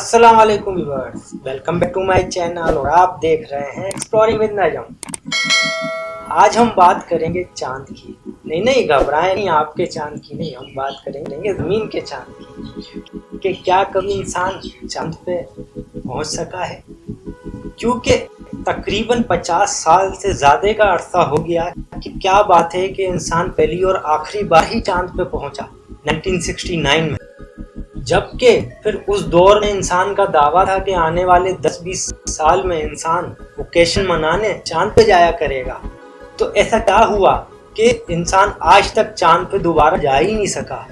अस्सलाम वालेकुम viewers, welcome back to my channel और आप देख रहे हैं एक्सप्लोरिंग विद नजम। आज हम बात करेंगे चांद की। नहीं घबराएं नहीं, आपके चांद की नहीं, हम बात करेंगे ज़मीन के चांद की कि क्या कभी इंसान चांद पे पहुंच सका है। क्योंकि तकरीबन 50 साल से ज़्यादा का अरसा हो गया कि क्या बात है कि इंसान पहली और आखिरी बार ही चांद पे पहुंचा 1969 में। जबकि फिर उस दौर में इंसान का दावा था कि आने वाले 10-20 साल में इंसान वेकेशन मनाने चांद पे जाया करेगा। तो ऐसा क्या हुआ कि इंसान आज तक चांद पे दोबारा जा ही नहीं सका।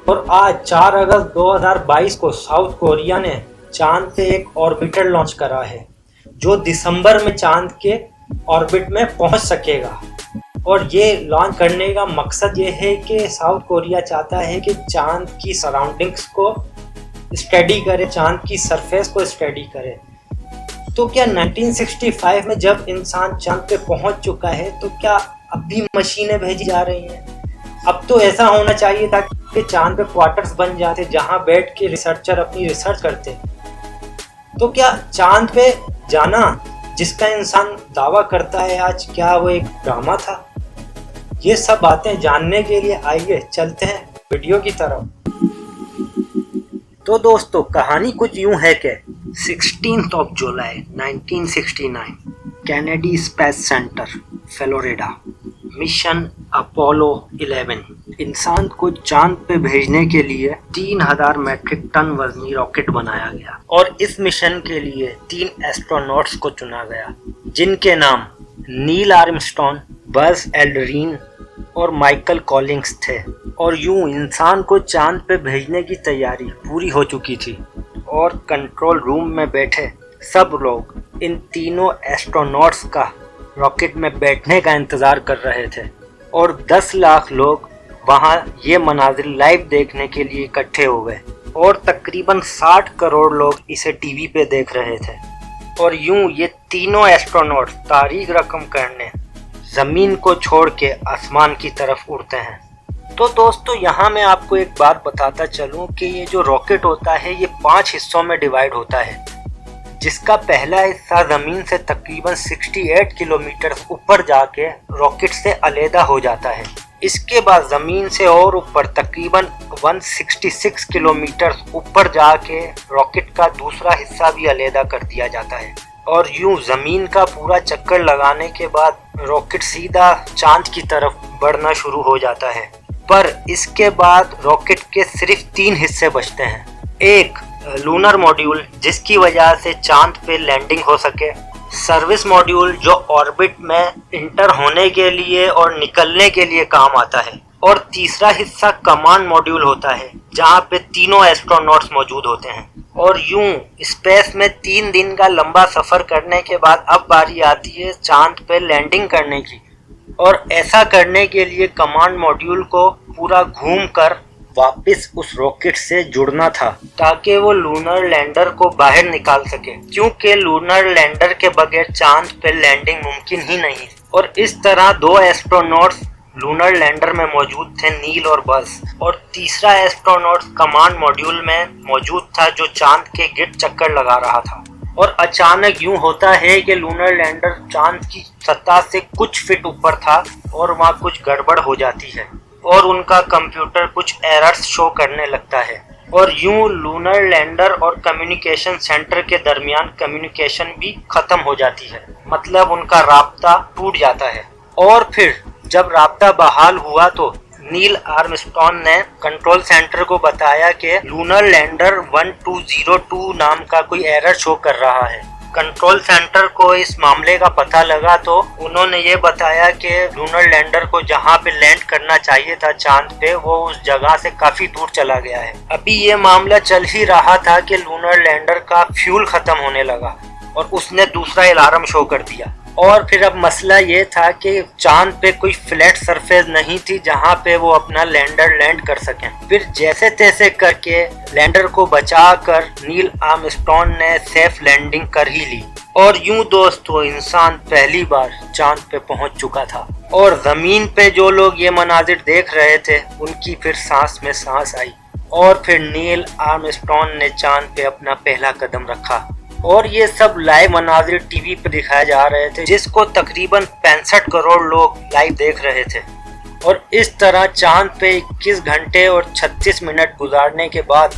और आज 4 अगस्त 2022 को साउथ कोरिया ने चांद पे एक ऑर्बिटर लॉन्च करा है जो दिसंबर में चांद के ऑर्बिट में पहुंच सकेगा। और ये लॉन्च करने का मकसद ये है कि साउथ कोरिया चाहता है कि चांद की सराउंडिंग्स को स्टडी करे, चांद की सरफेस को स्टडी करे। तो क्या 1965 में जब इंसान चांद पे पहुंच चुका है तो क्या अब भी मशीनें भेजी जा रही हैं? अब तो ऐसा होना चाहिए था कि चांद पे क्वार्टर्स बन जाते जहां बैठ के रिसर्चर अपनी रिसर्च करते। तो क्या चांद पे जाना जिसका इंसान दावा करता है आज, क्या वो एक ड्रामा था? ये सब बातें जानने के लिए आइए चलते हैं वीडियो की तरफ। तो दोस्तों, कहानी कुछ यूं है कि 16 जुलाई 1969 Kennedy space centre Florida, mission Apollo 11 इंसान को चांद पे भेजने के लिए 3000 मेट्रिक टन वजनी रॉकेट बनाया गया। और इस मिशन के लिए 3 एस्ट्रोनॉट्स को चुना गया जिनके नाम नील आर्मस्ट्रॉन्ग, बज़ एल्ड्रिन और माइकल कॉलिंग्स थे। और यूं इंसान को चांद पे भेजने की तैयारी पूरी हो चुकी थी और कंट्रोल रूम में बैठे सब लोग इन तीनों एस्ट्रोनॉट्स का रॉकेट में बैठने का इंतज़ार कर रहे थे। और 10 लाख लोग वहां ये मनाजिर लाइव देखने के लिए इकट्ठे हो गए और तकरीबन 60 करोड़ लोग इसे टीवी पे देख रहे थे। और यूं ये तीनों एस्ट्रोनॉट तारीख रकम करने ज़मीन को छोड़ के आसमान की तरफ उड़ते हैं। तो दोस्तों, यहाँ मैं आपको एक बात बताता चलूँ कि ये जो रॉकेट होता है ये 5 हिस्सों में डिवाइड होता है, जिसका पहला हिस्सा ज़मीन से तकरीबन 68 किलोमीटर ऊपर जाके रॉकेट से अलहदा हो जाता है। इसके बाद ज़मीन से और ऊपर तकरीबन 166 किलोमीटर ऊपर जाके रॉकेट का दूसरा हिस्सा भी अलहदा कर दिया जाता है। और यूं ज़मीन का पूरा चक्कर लगाने के बाद रॉकेट सीधा चांद की तरफ बढ़ना शुरू हो जाता है। पर इसके बाद रॉकेट के सिर्फ 3 हिस्से बचते हैं। एक लूनर मॉड्यूल जिसकी वजह से चांद पे लैंडिंग हो सके, सर्विस मॉड्यूल जो ऑर्बिट में इंटर होने के लिए और निकलने के लिए काम आता है, और तीसरा हिस्सा कमांड मॉड्यूल होता है जहाँ पे तीनों एस्ट्रोनॉट्स मौजूद होते हैं। और यूं स्पेस में 3 दिन का लंबा सफर करने के बाद अब बारी आती है चांद पे लैंडिंग करने की। और ऐसा करने के लिए कमांड मॉड्यूल को पूरा घूम कर वापस उस रॉकेट से जुड़ना था ताकि वो लूनर लैंडर को बाहर निकाल सके, क्योंकि लूनर लैंडर के बगैर चांद पे लैंडिंग मुमकिन ही नहीं। और इस तरह 2 एस्ट्रोनॉट्स लूनर लैंडर में मौजूद थे, नील और बज़, और तीसरा एस्ट्रोनॉट कमांड मॉड्यूल में मौजूद था जो चांद के गिर्द चक्कर लगा रहा था। और अचानक यूं होता है कि लूनर लैंडर चांद की सतह से कुछ फीट ऊपर था और वहाँ कुछ गड़बड़ हो जाती है और उनका कंप्यूटर कुछ एरर्स शो करने लगता है। और यूं लूनर लैंडर और कम्युनिकेशन सेंटर के दरमियान कम्युनिकेशन भी खत्म हो जाती है, मतलब उनका राब्ता टूट जाता है। और फिर जब राब्ता बहाल हुआ तो नील आर्मस्ट्रॉन्ग ने कंट्रोल सेंटर को बताया कि लूनर लैंडर 1202 नाम का कोई एरर शो कर रहा है। कंट्रोल सेंटर को इस मामले का पता लगा तो उन्होंने ये बताया कि लूनर लैंडर को जहां पे लैंड करना चाहिए था चांद पे, वो उस जगह से काफी दूर चला गया है। अभी ये मामला चल ही रहा था कि लूनर लैंडर का फ्यूल खत्म होने लगा और उसने दूसरा अलार्म शो कर दिया। और फिर अब मसला ये था कि चांद पे कोई फ्लैट सरफेस नहीं थी जहां पे वो अपना लैंडर लैंड कर सकें। फिर जैसे तैसे करके लैंडर को बचाकर नील आर्मस्ट्रॉन्ग ने सेफ लैंडिंग कर ही ली। और यूं दोस्तों, इंसान पहली बार चांद पे पहुंच चुका था। और जमीन पे जो लोग ये मनाजिर देख रहे थे उनकी फिर सांस में सांस आई। और फिर नील आर्मस्ट्रॉन्ग ने चांद पे अपना पहला कदम रखा। और ये सब लाइव मनाजिर टीवी पे दिखाए जा रहे थे, जिसको तकरीबन 65 करोड़ लोग लाइव देख रहे थे। और इस तरह चांद पे 21 घंटे और 36 मिनट गुजारने के बाद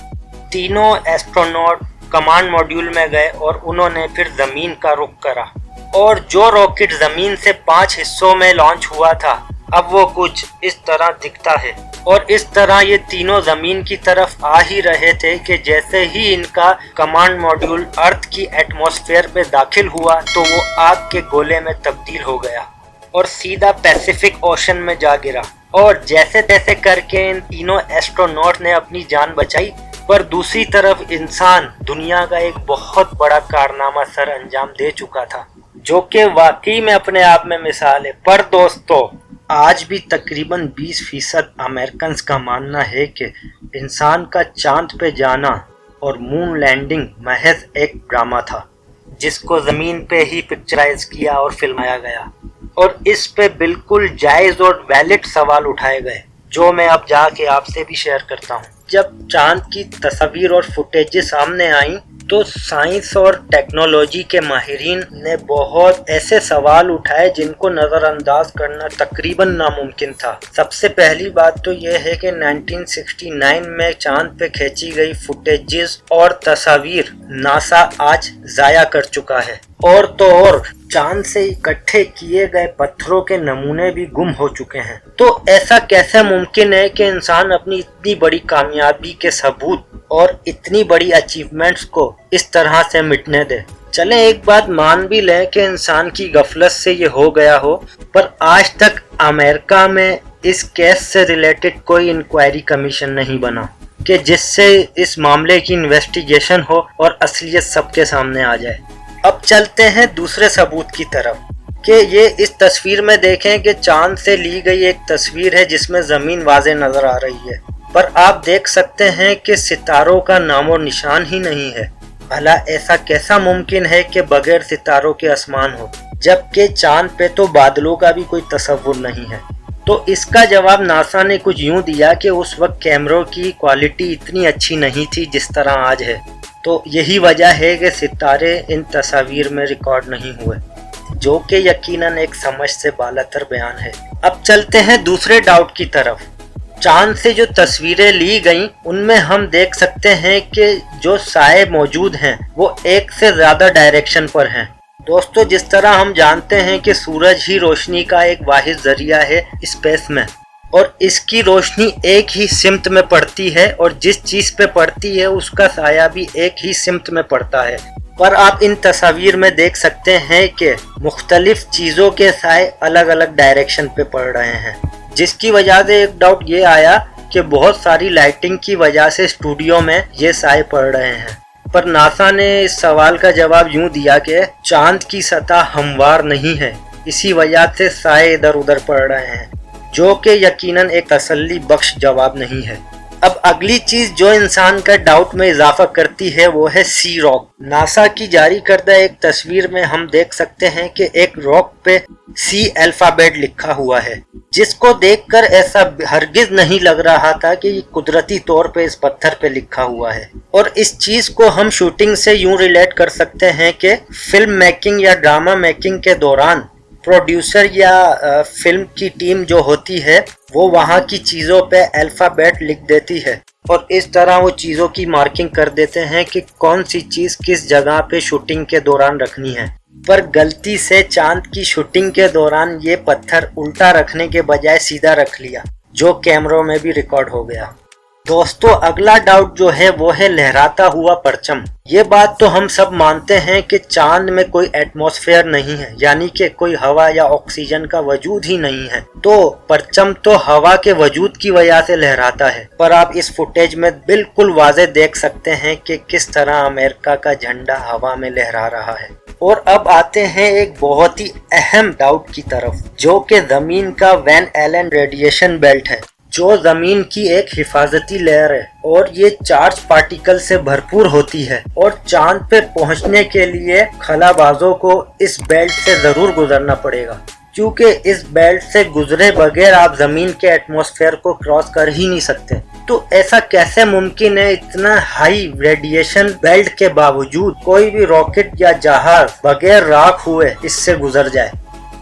तीनों एस्ट्रोनॉट कमांड मॉड्यूल में गए और उन्होंने फिर जमीन का रुख करा। और जो रॉकेट जमीन से 5 हिस्सों में लॉन्च हुआ था, अब वो कुछ इस तरह दिखता है। और इस तरह ये तीनों जमीन की तरफ आ ही रहे थे कि जैसे ही इनका कमांड मॉड्यूल अर्थ की एटमॉस्फेयर पे दाखिल हुआ तो वो आग के गोले में तब्दील हो गया और सीधा पैसिफिक ओशन में जा गिरा। और जैसे तैसे करके इन तीनों एस्ट्रोनॉट ने अपनी जान बचाई। पर दूसरी तरफ इंसान दुनिया का एक बहुत बड़ा कारनामा सर अंजाम दे चुका था, जो कि वाकई में अपने आप में मिसाल है। पर दोस्तों, आज भी तकरीबन 20% अमेरिकन का मानना है कि इंसान का चांद पे जाना और मून लैंडिंग महज एक ड्रामा था, जिसको ज़मीन पे ही पिक्चराइज किया और फिल्माया गया। और इस पे बिल्कुल जायज़ और वैलिड सवाल उठाए गए, जो मैं अब जाके आपसे भी शेयर करता हूँ। जब चांद की तस्वीर और फुटेज सामने आई तो साइंस और टेक्नोलॉजी के माहिरीन ने बहुत ऐसे सवाल उठाए जिनको नज़रअंदाज करना तकरीबन नामुमकिन था। सबसे पहली बात तो यह है कि 1969 में चांद पे खींची गई फुटेजेस और तस्वीर नासा आज ज़ाया कर चुका है। और तो और चांद से इकट्ठे किए गए पत्थरों के नमूने भी गुम हो चुके हैं। तो ऐसा कैसे मुमकिन है कि इंसान अपनी इतनी बड़ी कामयाबी के सबूत और इतनी बड़ी अचीवमेंट्स को इस तरह से मिटने दे। चले एक बात मान भी लें कि इंसान की गफलत से ये हो गया हो, पर आज तक अमेरिका में इस केस से रिलेटेड कोई इंक्वायरी कमीशन नहीं बना कि जिससे इस मामले की इन्वेस्टिगेशन हो और असलियत सबके सामने आ जाए। अब चलते हैं दूसरे सबूत की तरफ कि ये इस तस्वीर में देखें कि चांद से ली गई एक तस्वीर है जिसमें ज़मीन वाज़े नज़र आ रही है, पर आप देख सकते हैं कि सितारों का नामो निशान ही नहीं है। भला ऐसा कैसा मुमकिन है कि बगैर सितारों के आसमान हो, जबकि चांद पे तो बादलों का भी कोई तस्वुर नहीं है। तो इसका जवाब नासा ने कुछ यूं दिया कि उस वक्त कैमरों की क्वालिटी इतनी अच्छी नहीं थी जिस तरह आज है, तो यही वजह है कि सितारे इन तस्वीर में रिकॉर्ड नहीं हुए, जो कि यकीनन एक समझ से बालातर बयान है। अब चलते हैं दूसरे डाउट की तरफ। चांद से जो तस्वीरें ली गईं उनमें हम देख सकते हैं कि जो साए मौजूद हैं वो एक से ज़्यादा डायरेक्शन पर हैं। दोस्तों, जिस तरह हम जानते हैं कि सूरज ही रोशनी का एक वाहिद जरिया है स्पेस में, और इसकी रोशनी एक ही सिमत में पड़ती है और जिस चीज़ पे पड़ती है उसका साया भी एक ही सिमत में पड़ता है। पर आप इन तस्वीर में देख सकते हैं कि मुख्तलिफ चीज़ों के साए अलग अलग डायरेक्शन पे पड़ रहे हैं, जिसकी वजह से एक डाउट ये आया कि बहुत सारी लाइटिंग की वजह से स्टूडियो में ये साए पड़ रहे हैं। पर नासा ने इस सवाल का जवाब यूं दिया कि चांद की सतह हमवार नहीं है, इसी वजह से साए इधर उधर पड़ रहे हैं, जो कि यकीनन एक तसल्ली बख्श जवाब नहीं है। अब अगली चीज जो इंसान का डाउट में इजाफा करती है वो है सी रॉक। नासा की जारी करदा एक तस्वीर में हम देख सकते हैं कि एक रॉक पे सी अल्फाबेट लिखा हुआ है, जिसको देखकर ऐसा हरगिज नहीं लग रहा था कि ये कुदरती तौर पे इस पत्थर पे लिखा हुआ है। और इस चीज को हम शूटिंग से यूं रिलेट कर सकते हैं कि फिल्म मेकिंग या ड्रामा मेकिंग के दौरान प्रोड्यूसर या फिल्म की टीम जो होती है वो वहाँ की चीज़ों पे अल्फ़ाबेट लिख देती है और इस तरह वो चीज़ों की मार्किंग कर देते हैं कि कौन सी चीज़ किस जगह पे शूटिंग के दौरान रखनी है। पर गलती से चांद की शूटिंग के दौरान ये पत्थर उल्टा रखने के बजाय सीधा रख लिया, जो कैमरों में भी रिकॉर्ड हो गया। दोस्तों, अगला डाउट जो है वो है लहराता हुआ परचम। ये बात तो हम सब मानते हैं कि चांद में कोई एटमॉस्फेयर नहीं है, यानी कि कोई हवा या ऑक्सीजन का वजूद ही नहीं है, तो परचम तो हवा के वजूद की वजह से लहराता है। पर आप इस फुटेज में बिल्कुल वाज़े देख सकते हैं कि किस तरह अमेरिका का झंडा हवा में लहरा रहा है। और अब आते हैं एक बहुत ही अहम डाउट की तरफ, जो कि जमीन का वैन एलन रेडिएशन बेल्ट है, जो जमीन की एक हिफाजती लेयर है और ये चार्ज पार्टिकल से भरपूर होती है और चांद पे पहुंचने के लिए खलाबाजों को इस बेल्ट से जरूर गुजरना पड़ेगा। क्योंकि इस बेल्ट से गुजरे बगैर आप जमीन के एटमॉस्फेयर को क्रॉस कर ही नहीं सकते। तो ऐसा कैसे मुमकिन है इतना हाई रेडिएशन बेल्ट के बावजूद कोई भी रॉकेट या जहाज बगैर राख हुए इससे गुजर जाए।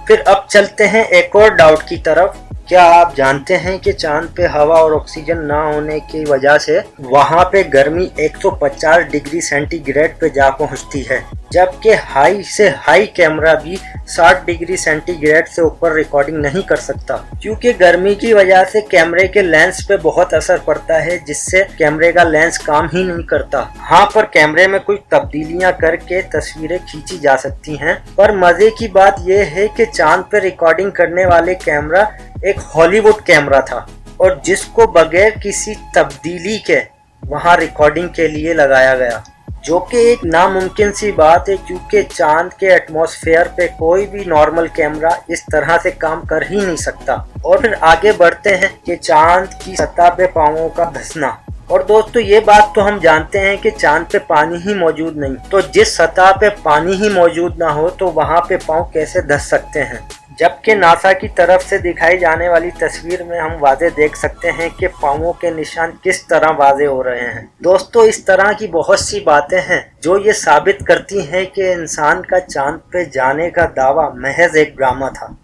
फिर अब चलते हैं एक और डाउट की तरफ। क्या आप जानते हैं कि चांद पे हवा और ऑक्सीजन ना होने की वजह से वहां पे गर्मी 150 डिग्री सेंटीग्रेड पे जा पहुंचती है, जबकि हाई से हाई कैमरा भी 60 डिग्री सेंटीग्रेड से ऊपर रिकॉर्डिंग नहीं कर सकता, क्योंकि गर्मी की वजह से कैमरे के लेंस पे बहुत असर पड़ता है, जिससे कैमरे का लेंस काम ही नहीं करता। हाँ, पर कैमरे में कुछ तब्दीलियां करके तस्वीरें खींची जा सकती हैं। पर मजे की बात यह है कि चांद पे रिकॉर्डिंग करने वाले कैमरा एक हॉलीवुड कैमरा था और जिसको बगैर किसी तब्दीली के वहां रिकॉर्डिंग के लिए लगाया गया, जो कि एक नामुमकिन सी बात है, क्योंकि चांद के एटमॉस्फेयर पे कोई भी नॉर्मल कैमरा इस तरह से काम कर ही नहीं सकता। और फिर आगे बढ़ते हैं कि चांद की सतह पे पाँवों का धंसना। और दोस्तों, ये बात तो हम जानते हैं कि चांद पे पानी ही मौजूद नहीं, तो जिस सतह पे पानी ही मौजूद ना हो तो वहां पे पाँव कैसे धंस सकते हैं। जबकि नासा की तरफ से दिखाई जाने वाली तस्वीर में हम वाज़े देख सकते हैं कि पाँवों के निशान किस तरह वाज़े हो रहे हैं। दोस्तों, इस तरह की बहुत सी बातें हैं जो ये साबित करती हैं कि इंसान का चांद पे जाने का दावा महज एक ड्रामा था।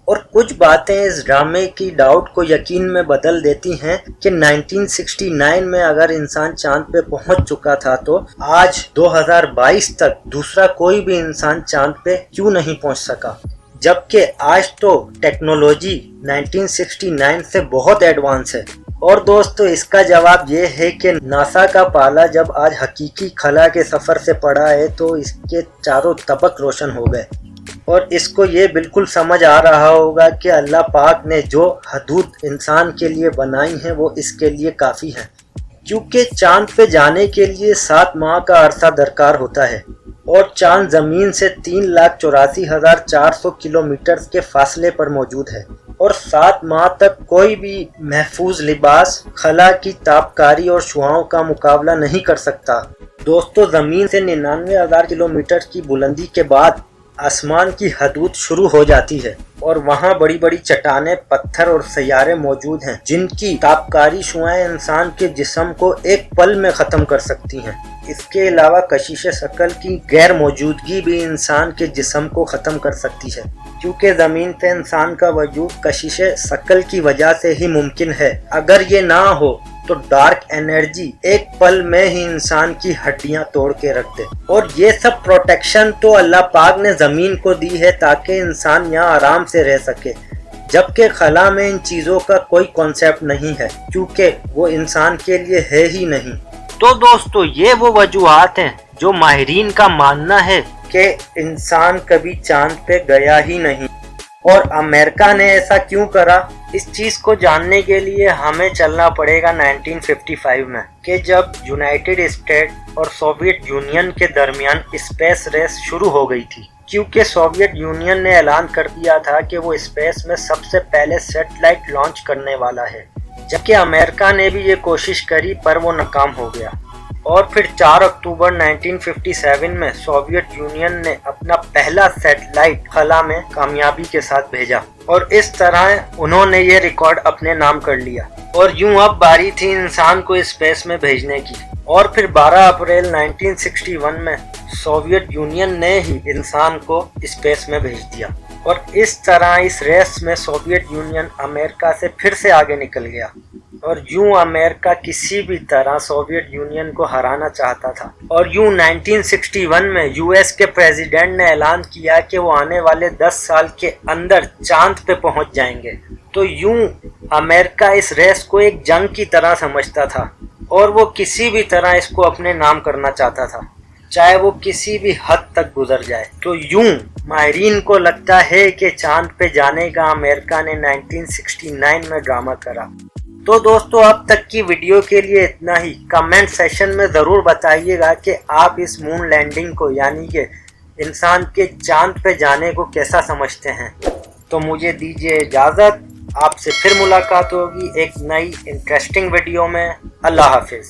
और कुछ बातें इस ड्रामे की डाउट को यकीन में बदल देती हैं कि 1969 में अगर इंसान चांद पे पहुंच चुका था तो आज 2022 तक दूसरा कोई भी इंसान चांद पे क्यों नहीं पहुंच सका, जबकि आज तो टेक्नोलॉजी 1969 से बहुत एडवांस है। और दोस्तों, इसका जवाब ये है कि नासा का पाला जब आज हकीकी खला के सफ़र से पड़ा है तो इसके चारों तबक रोशन हो गए और इसको ये बिल्कुल समझ आ रहा होगा कि अल्लाह पाक ने जो हदूद इंसान के लिए बनाई हैं वो इसके लिए काफ़ी हैं, क्योंकि चांद पे जाने के लिए 7 माह का अरसा दरकार होता है और चांद ज़मीन से 3,84,400 किलोमीटर के फासले पर मौजूद है और 7 माह तक कोई भी महफूज लिबास खला की तापकारी और शुआओं का मुकाबला नहीं कर सकता। दोस्तों, ज़मीन से 99,000 किलोमीटर की बुलंदी के बाद आसमान की हदूद शुरू हो जाती है और वहाँ बड़ी बड़ी चट्टानें, पत्थर और सैयारे मौजूद हैं जिनकी तापकारी शुआएं इंसान के जिस्म को एक पल में ख़त्म कर सकती हैं। इसके अलावा कशिश शकल की गैर मौजूदगी भी इंसान के जिस्म को ख़त्म कर सकती है, क्योंकि ज़मीन पे इंसान का वजूद कशिश शकल की वजह से ही मुमकिन है। अगर ये ना हो तो डार्क एनर्जी एक पल में ही इंसान की हड्डियां तोड़ के रख दे। और ये सब प्रोटेक्शन तो अल्लाह पाक ने ज़मीन को दी है ताकि इंसान यहाँ आराम से रह सके, जबकि खला में इन चीज़ों का कोई कॉन्सेप्ट नहीं है, क्योंकि वो इंसान के लिए है ही नहीं। तो दोस्तों, ये वो वजूहात हैं जो माहिरीन का मानना है कि इंसान कभी चांद पे गया ही नहीं। और अमेरिका ने ऐसा क्यों करा, इस चीज़ को जानने के लिए हमें चलना पड़ेगा 1955 में, कि जब यूनाइटेड स्टेट और सोवियत यूनियन के दरमियान स्पेस रेस शुरू हो गई थी, क्योंकि सोवियत यूनियन ने ऐलान कर दिया था कि वो स्पेस में सबसे पहले सैटेलाइट लॉन्च करने वाला है, जबकि अमेरिका ने भी ये कोशिश करी पर वो नाकाम हो गया। और फिर 4 अक्टूबर 1957 में सोवियत यूनियन ने अपना पहला सैटेलाइट खला में कामयाबी के साथ भेजा और इस तरह उन्होंने ये रिकॉर्ड अपने नाम कर लिया। और यूं अब बारी थी इंसान को स्पेस में भेजने की। और फिर 12 अप्रैल 1961 में सोवियत यूनियन ने ही इंसान को स्पेस में भेज दिया और इस तरह इस रेस में सोवियत यूनियन अमेरिका से फिर से आगे निकल गया और यूं अमेरिका किसी भी तरह सोवियत यूनियन को हराना चाहता था। और यूं 1961 में यूएस के प्रेसिडेंट ने ऐलान किया कि वो आने वाले 10 साल के अंदर चांद पे पहुंच जाएंगे। तो यूं अमेरिका इस रेस को एक जंग की तरह समझता था और वो किसी भी तरह इसको अपने नाम करना चाहता था, चाहे वो किसी भी हद तक गुजर जाए। तो यूं माहिरीन को लगता है कि चांद पे जाने का अमेरिका ने 1969 में ड्रामा करा। तो दोस्तों, अब तक की वीडियो के लिए इतना ही। कमेंट सेशन में ज़रूर बताइएगा कि आप इस मून लैंडिंग को, यानी कि इंसान के चांद पे जाने को कैसा समझते हैं। तो मुझे दीजिए इजाज़त, आपसे फिर मुलाकात होगी एक नई इंटरेस्टिंग वीडियो में। अल्लाह हाफिज़।